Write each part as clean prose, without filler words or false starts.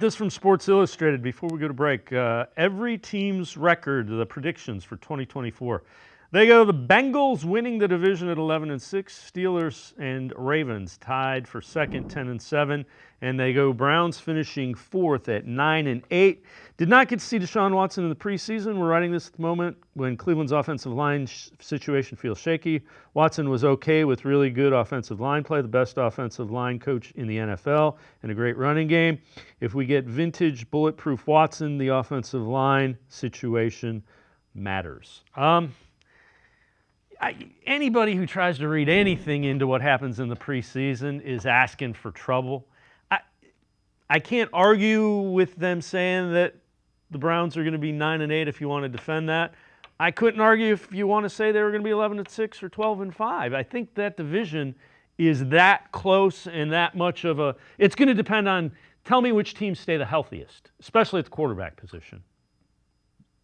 This from Sports Illustrated before we go to break. Every team's record, the predictions for 2024. They go the Bengals winning the division at 11-6, Steelers and Ravens tied for second, 10-7, and they go Browns finishing fourth at 9-8. Did not get to see Deshaun Watson in the preseason. We're writing this at the moment when Cleveland's offensive line situation feels shaky. Watson was okay with really good offensive line play, the best offensive line coach in the NFL, and a great running game. If we get vintage bulletproof Watson, the offensive line situation matters. Anybody who tries to read anything into what happens in the preseason is asking for trouble. I can't argue with them saying that the Browns are going to be 9-8 if you want to defend that. I couldn't argue if you want to say they were going to be 11-6 or 12-5. I think that division is that close and that much of a. It's going to depend on. Tell me which teams stay the healthiest, especially at the quarterback position.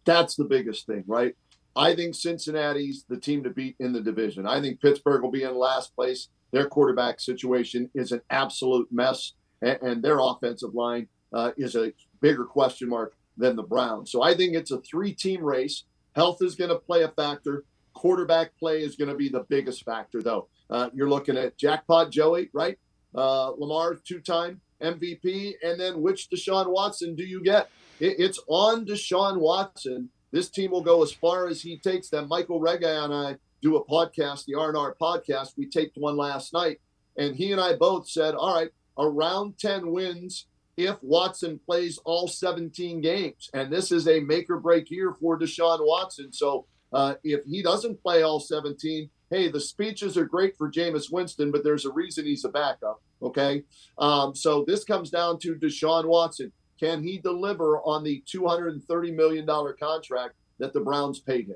That's the biggest thing, right? I think Cincinnati's the team to beat in the division. I think Pittsburgh will be in last place. Their quarterback situation is an absolute mess, and their offensive line is a bigger question mark than the Browns. So I think it's a three-team race. Health is going to play a factor. Quarterback play is going to be the biggest factor, though. You're looking at Jackpot Joey, right? Lamar, two-time MVP, and then which Deshaun Watson do you get? It's on Deshaun Watson. This team will go as far as he takes them. Michael Rega and I do a podcast, the R&R podcast. We taped one last night, and he and I both said, all right, around 10 wins if Watson plays all 17 games. And this is a make-or-break year for Deshaun Watson. So if he doesn't play all 17, hey, the speeches are great for Jameis Winston, but there's a reason he's a backup, okay? So this comes down to Deshaun Watson. Can he deliver on the $230 million contract that the Browns paid him?